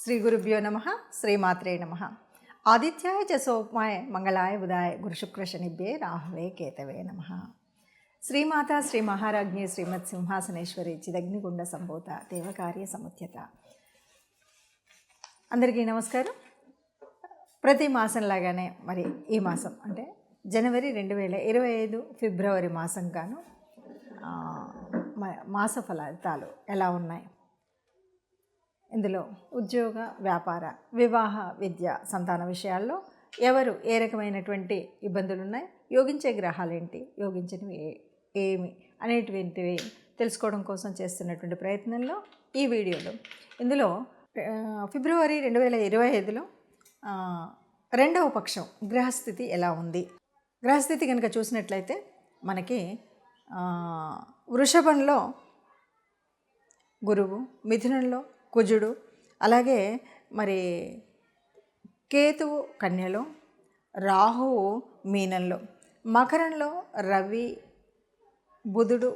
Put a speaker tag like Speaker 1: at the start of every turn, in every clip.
Speaker 1: శ్రీ గురుభ్యో నమ. శ్రీమాత్రే నమ. ఆదిత్యాయ చ సోమాయ మంగళాయ బుధాయ గురుశుక్ర శనిభ్యే రాహవే కేతవే నమ. శ్రీమాత శ్రీ మహారాజ్ఞి శ్రీమత్ సింహాసనేశ్వరి చిదగ్నిగుండ సంభూత దేవకార్య సముద్యత. అందరికీ నమస్కారం. ప్రతి మాసంలాగానే మరి ఈ మాసం అంటే జనవరి 2025 ఫిబ్రవరి మాసం గాను మాస ఫలితాలు ఎలా ఉన్నాయి, ఇందులో ఉద్యోగ, వ్యాపార, వివాహ, విద్య, సంతాన విషయాల్లో ఎవరు ఏ రకమైనటువంటి ఇబ్బందులు ఉన్నాయి, యోగించే గ్రహాలు ఏంటి, యోగించినవి ఏమి అనేటువంటివి తెలుసుకోవడం కోసం చేస్తున్నటువంటి ప్రయత్నంలో ఈ వీడియోలో ఇందులో ఫిబ్రవరి 2025లో రెండవ పక్షం గ్రహస్థితి ఎలా ఉంది. గ్రహస్థితి కనుక చూసినట్లయితే మనకి వృషభంలో గురువు, మిథునంలో కుజుడు, అలాగే మరి కేతువు కన్యలో, రాహువు మీనంలో, మకరంలో రవి బుధుడు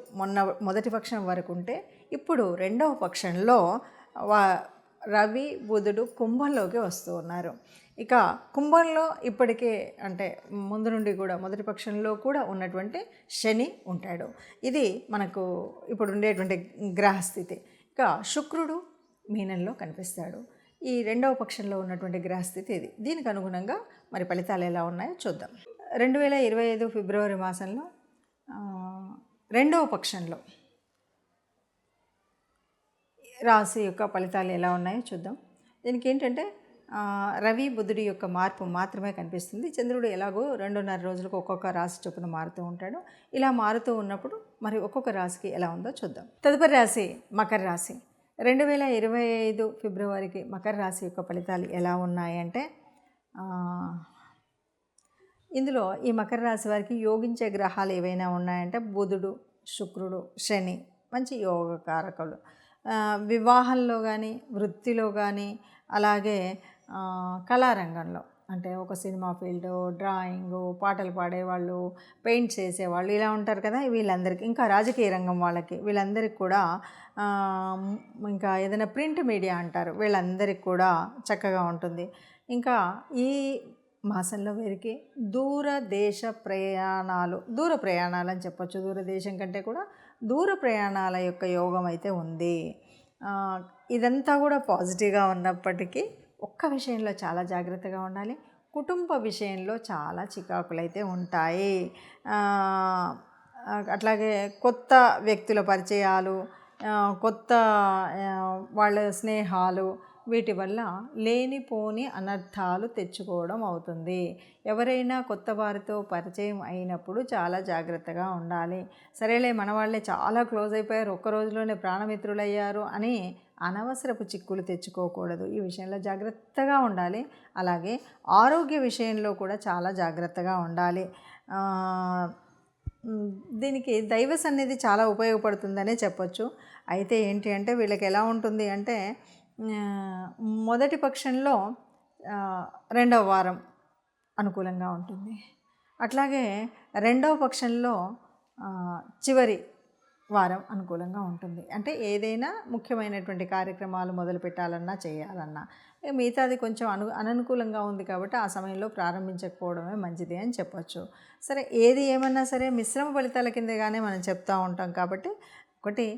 Speaker 1: మొదటి పక్షం వరకు ఉంటే ఇప్పుడు రెండవ పక్షంలో రవి బుధుడు కుంభంలోకి వస్తూ ఉన్నారు. ఇక కుంభంలో ఇప్పటికే అంటే ముందు నుండి కూడా మొదటి పక్షంలో కూడా ఉన్నటువంటి శని ఉంటాడు. ఇది మనకు ఇప్పుడు ఉండేటువంటి గ్రహస్థితి. ఇక శుక్రుడు మీనంలో కనిపిస్తాడు. ఈ రెండవ పక్షంలో ఉన్నటువంటి గ్రహస్థితి ఇది. దీనికి అనుగుణంగా మరి ఫలితాలు ఎలా ఉన్నాయో చూద్దాం. 2025 ఫిబ్రవరి మాసంలో రెండవ పక్షంలో రాశి యొక్క ఫలితాలు ఎలా ఉన్నాయో చూద్దాం. దీనికి ఏంటంటే రవి బుధుడి యొక్క మార్పు మాత్రమే కనిపిస్తుంది. చంద్రుడు ఎలాగో 2.5 రోజులకు ఒక్కొక్క రాశి చొప్పున మారుతూ ఉంటాడు. ఇలా మారుతూ ఉన్నప్పుడు మరి ఒక్కొక్క రాశికి ఎలా ఉందో చూద్దాం. తదుపరి రాశి మకర రాశి. 2025 ఫిబ్రవరికి మకర రాశి యొక్క ఫలితాలు ఎలా ఉన్నాయంటే ఇందులో ఈ మకర రాశి వారికి యోగించే గ్రహాలు ఏవైనా ఉన్నాయంటే బుధుడు, శుక్రుడు, శని మంచి యోగకారకులు. వివాహంలో కానీ, వృత్తిలో కానీ, అలాగే కళారంగంలో అంటే ఒక సినిమా ఫీల్డు, డ్రాయింగు, పాటలు పాడేవాళ్ళు, పెయింట్స్ వేసేవాళ్ళు ఇలా ఉంటారు కదా, వీళ్ళందరికీ, ఇంకా రాజకీయ రంగం వాళ్ళకి, వీళ్ళందరికీ కూడా, ఇంకా ఏదైనా ప్రింట్ మీడియా అంటారు, వీళ్ళందరికీ కూడా చక్కగా ఉంటుంది. ఇంకా ఈ మాసంలో వీరికి దూర ప్రయాణాలు అని చెప్పచ్చు. దూరదేశం కంటే కూడా దూర ప్రయాణాల యొక్క యోగం అయితే ఉంది. ఇదంతా కూడా పాజిటివ్గా ఉన్నప్పటికీ ఒక్క విషయంలో చాలా జాగ్రత్తగా ఉండాలి. కుటుంబ విషయంలో చాలా చికాకులైతే ఉంటాయి. అట్లాగే కొత్త వ్యక్తుల పరిచయాలు, కొత్త వాళ్ళ స్నేహాలు, వీటి వల్ల లేనిపోని అనర్థాలు తెచ్చుకోవడం అవుతుంది. ఎవరైనా కొత్త వారితో పరిచయం అయినప్పుడు చాలా జాగ్రత్తగా ఉండాలి. సరేలే మన వాళ్ళే చాలా క్లోజ్ అయిపోయారు, ఒక్క రోజులోనే ప్రాణమిత్రులయ్యారు అని అనవసరపు చిక్కులు తెచ్చుకోకూడదు. ఈ విషయంలో జాగ్రత్తగా ఉండాలి. అలాగే ఆరోగ్య విషయంలో కూడా చాలా జాగ్రత్తగా ఉండాలి. దీనికి దైవ సన్నిధి చాలా ఉపయోగపడుతుందనే చెప్పచ్చు. అయితే ఏంటి అంటే వీళ్ళకి ఎలా ఉంటుంది అంటే మొదటి పక్షంలో రెండవ వారం అనుకూలంగా ఉంటుంది. అట్లాగే రెండవ పక్షంలో చివరి వారం అనుకూలంగా ఉంటుంది. అంటే ఏదైనా ముఖ్యమైనటువంటి కార్యక్రమాలు మొదలు పెట్టాలన్నా చేయాలన్నా, మిగతాది కొంచెం అననుకూలంగా ఉంది కాబట్టి ఆ సమయంలో ప్రారంభించకపోవడమే మంచిది అని చెప్పచ్చు. సరే, ఏది ఏమన్నా సరే మిశ్రమ ఫలితాల కిందగానే మనం చెప్తూ ఉంటాం. కాబట్టి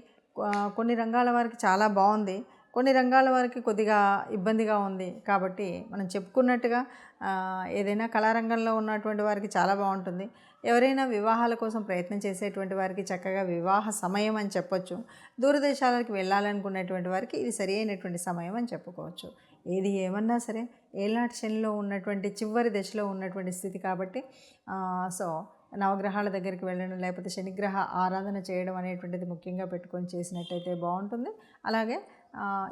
Speaker 1: కొన్ని రంగాల వారికి చాలా బాగుంది, కొన్ని రంగాల వారికి కొద్దిగా ఇబ్బందిగా ఉంది. కాబట్టి మనం చెప్పుకున్నట్టుగా ఏదైనా కళారంగంలో ఉన్నటువంటి వారికి చాలా బాగుంటుంది. ఎవరైనా వివాహాల కోసం ప్రయత్నం చేసేటువంటి వారికి చక్కగా వివాహ సమయం అని చెప్పొచ్చు. దూరదేశాలకు వెళ్ళాలనుకునేటువంటి వారికి ఇది సరి అయినటువంటి సమయం అని చెప్పుకోవచ్చు. ఏది ఏమన్నా సరే ఏలాంటి శనిలో ఉన్నటువంటి చివరి దశలో ఉన్నటువంటి స్థితి కాబట్టి సో నవగ్రహాల దగ్గరికి వెళ్ళడం, లేకపోతే శనిగ్రహ ఆరాధన చేయడం అనేటువంటిది ముఖ్యంగా పెట్టుకొని చేసినట్టయితే బాగుంటుంది. అలాగే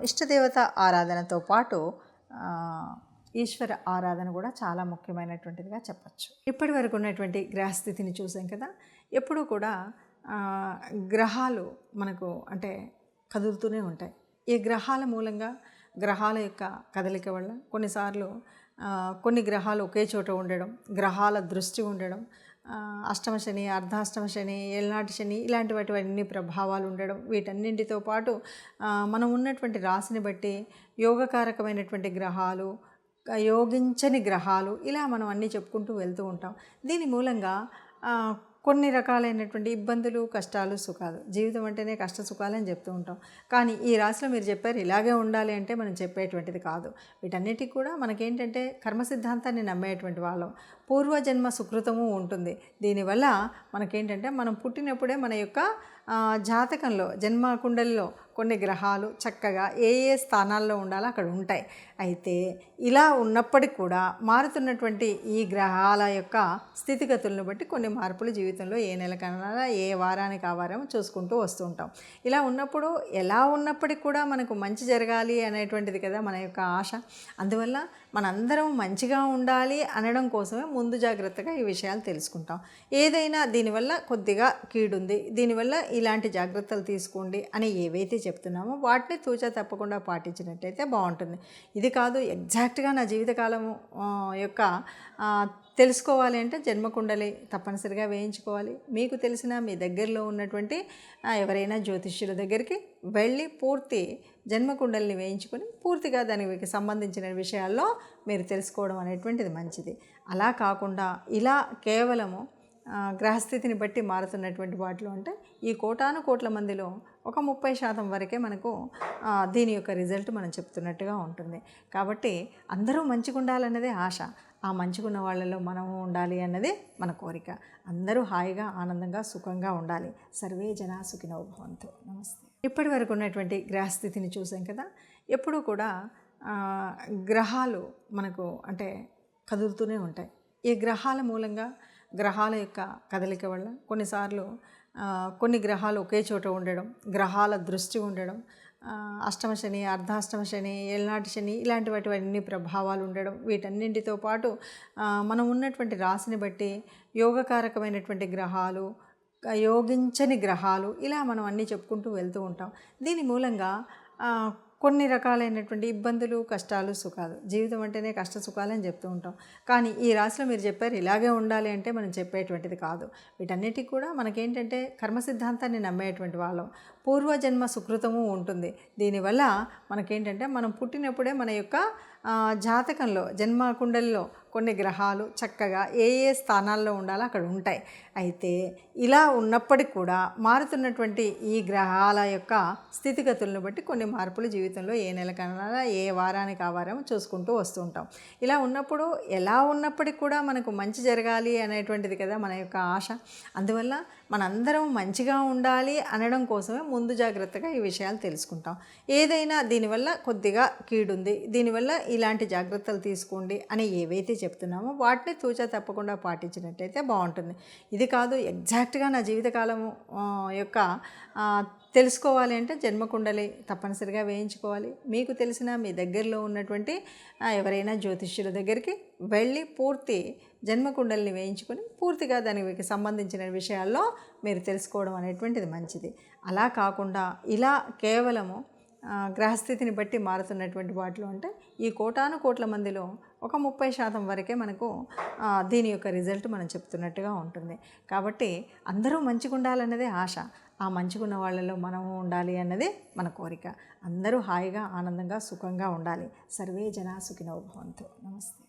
Speaker 1: ఇష్టదేవత ఆరాధనతో పాటు ఈశ్వర ఆరాధన కూడా చాలా ముఖ్యమైనటువంటిదిగా చెప్పచ్చు. ఇప్పటి వరకు ఉన్నటువంటి గ్రహస్థితిని చూసాం కదా. ఎప్పుడూ కూడా గ్రహాలు మనకు అంటే కదులుతూనే ఉంటాయి. ఈ గ్రహాల మూలంగా, గ్రహాల యొక్క కదలిక వల్ల కొన్నిసార్లు కొన్ని గ్రహాలు ఒకే చోట ఉండడం, గ్రహాల దృష్టి ఉండడం, అష్టమ శని, అర్ధాష్టమ శని, ఏళ్ళనాటి శని ఇలాంటి వాటివన్నీ ప్రభావాలు ఉండడం, వీటన్నింటితో పాటు మనం ఉన్నటువంటి రాశిని బట్టి యోగకారకమైనటువంటి గ్రహాలు, యోగించని గ్రహాలు, ఇలా మనం అన్నీ చెప్పుకుంటూ వెళ్తూ ఉంటాం. దీని మూలంగా కొన్ని రకాలైనటువంటి ఇబ్బందులు, కష్టాలు, సుఖాలు, జీవితం అంటేనే కష్ట సుఖాలని చెప్తూ ఉంటాం. కానీ ఈ రాశిలో మీరు చెప్పారు ఇలాగే ఉండాలి అంటే మనం చెప్పేటువంటిది కాదు. వీటన్నిటికి కూడా మనకేంటంటే కర్మ సిద్ధాంతాన్ని నమ్మేటువంటి వాళ్ళం. పూర్వజన్మ సుకృతము ఉంటుంది. దీనివల్ల మనకేంటంటే మనం పుట్టినప్పుడే మన యొక్క జాతకంలో, జన్మ కుండలిలో కొన్ని గ్రహాలు చక్కగా ఏ ఏ స్థానాల్లో ఉండాలో అక్కడ ఉంటాయి. అయితే ఇలా ఉన్నప్పటికీ కూడా మారుతున్నటువంటి ఈ గ్రహాల యొక్క స్థితిగతులను బట్టి కొన్ని మార్పులు జీవితంలో ఏ నెలకన్నా ఏ వారానికి ఆ వారం చూసుకుంటూ వస్తూ ఉంటాం. ఇలా ఉన్నప్పుడు ఎలా ఉన్నప్పటికీ కూడా మనకు మంచి జరగాలి అనేటువంటిది కదా మన యొక్క ఆశ. అందువల్ల మనందరం మంచిగా ఉండాలి అనడం కోసమే ముందు జాగ్రత్తగా ఈ విషయాలు తెలుసుకుంటాం. ఏదైనా దీనివల్ల కొద్దిగా కీడుంది, దీనివల్ల ఇలాంటి జాగ్రత్తలు తీసుకోండి అని ఏవైతే చెప్తున్నామో వాటిని తూచా తప్పకుండా పాటించినట్లయితే బాగుంటుంది. ఇది కాదు ఎగ్జాక్ట్గా నా జీవితకాలం యొక్క తెలుసుకోవాలి అంటే జన్మకుండలి తప్పనిసరిగా వేయించుకోవాలి. మీకు తెలిసిన మీ దగ్గరలో ఉన్నటువంటి ఎవరైనా జ్యోతిష్యుల దగ్గరికి వెళ్ళి పూర్తి జన్మకుండలిని వేయించుకొని పూర్తిగా దానికి సంబంధించిన విషయాల్లో మీరు తెలుసుకోవడం అనేటువంటిది మంచిది. అలా కాకుండా ఇలా కేవలము గ్రహస్థితిని బట్టి మారుతున్నటువంటి వాటిలో అంటే ఈ కోటాను కోట్ల మందిలో ఒక 30% వరకే మనకు దీని యొక్క రిజల్ట్ మనం చెప్తున్నట్టుగా ఉంటుంది. కాబట్టి అందరూ మంచిగా ఉండాలన్నదే ఆశ. ఆ మంచిగున్న వాళ్ళలో మనము ఉండాలి అన్నదే మన కోరిక. అందరూ హాయిగా, ఆనందంగా, సుఖంగా ఉండాలి. సర్వే జనా సుఖినో భవంతు. నమస్తే. ఇప్పటి వరకు ఉన్నటువంటి గ్రహస్థితిని చూసాం కదా. ఎప్పుడూ కూడా గ్రహాలు మనకు అంటే కదులుతూనే ఉంటాయి. ఈ గ్రహాల మూలంగా, గ్రహాల యొక్క కదలిక వల్ల కొన్నిసార్లు కొన్ని గ్రహాలు ఒకే చోట ఉండడం, గ్రహాల దృష్టి ఉండడం, అష్టమ శని, అర్ధాష్టమ శని, ఏళ్ళనాటి శని ఇలాంటి వాటివన్నీ ప్రభావాలు ఉండడం, వీటన్నింటితో పాటు మనం ఉన్నటువంటి రాశిని బట్టి యోగకారకమైనటువంటి గ్రహాలు, యోగించని గ్రహాలు, ఇలా మనం అన్నీ చెప్పుకుంటూ వెళ్తూ ఉంటాం. దీని మూలంగా కొన్ని రకాలైనటువంటి ఇబ్బందులు, కష్టాలు, సుఖాలు, జీవితం అంటేనే కష్ట సుఖాలని చెప్తూ ఉంటాం. కానీ ఈ రాశిలో మీరు చెప్పారు ఇలాగే ఉండాలి అంటే మనం చెప్పేటువంటిది కాదు. వీటన్నిటికి కూడా మనకేంటంటే కర్మ సిద్ధాంతాన్ని నమ్మేటువంటి వాళ్ళం. పూర్వజన్మ సుకృతము ఉంటుంది. దీనివల్ల మనకేంటంటే మనం పుట్టినప్పుడే మన యొక్క జాతకంలో, జన్మ కుండలిలో కొన్ని గ్రహాలు చక్కగా ఏ ఏ స్థానాల్లో ఉండాలో అక్కడ ఉంటాయి. అయితే ఇలా ఉన్నప్పటికీ కూడా మారుతున్నటువంటి ఈ గ్రహాల యొక్క స్థితిగతులను బట్టి కొన్ని మార్పులు జీవితంలో ఏ నెలకన్నా ఏ వారానికి ఆ వారం చూసుకుంటూ వస్తూ ఉంటాం. ఇలా ఉన్నప్పుడు ఎలా ఉన్నప్పటికీ కూడా మనకు మంచి జరగాలి అనేటువంటిది కదా మన యొక్క ఆశ. అందువల్ల మనందరం మంచిగా ఉండాలి అనడం కోసమే ముందు జాగ్రత్తగా ఈ విషయాలు తెలుసుకుంటాం. ఏదైనా దీనివల్ల కొద్దిగా కీడుంది, దీనివల్ల ఇలాంటి జాగ్రత్తలు తీసుకోండి అని ఏవైతే చెప్తున్నామో వాటిని తూచా తప్పకుండా పాటించినట్టయితే బాగుంటుంది. ఇది కాదు ఎగ్జాక్ట్గా నా జీవితకాలం యొక్క తెలుసుకోవాలి అంటే జన్మకుండలి తప్పనిసరిగా వేయించుకోవాలి. మీకు తెలిసిన మీ దగ్గరలో ఉన్నటువంటి ఎవరైనా జ్యోతిష్యుల దగ్గరికి వెళ్ళి పూర్తి జన్మకుండలిని వేయించుకొని పూర్తిగా దానికి సంబంధించిన విషయాల్లో మీరు తెలుసుకోవడం అనేటువంటిది మంచిది. అలా కాకుండా ఇలా కేవలము గ్రహస్థితిని బట్టి మారుతున్నటువంటి వాటిలో అంటే ఈ కోటాను కోట్ల మందిలో ఒక 30% వరకే మనకు దీని యొక్క రిజల్ట్ మనం చెప్తున్నట్టుగా ఉంటుంది. కాబట్టి అందరూ మంచిగా ఉండాలన్నదే ఆశ. ఆ మంచిగున్న వాళ్ళలో మనము ఉండాలి అన్నదే మన కోరిక. అందరూ హాయిగా, ఆనందంగా, సుఖంగా ఉండాలి. సర్వే జనా సుఖినో భవంతు. నమస్తే.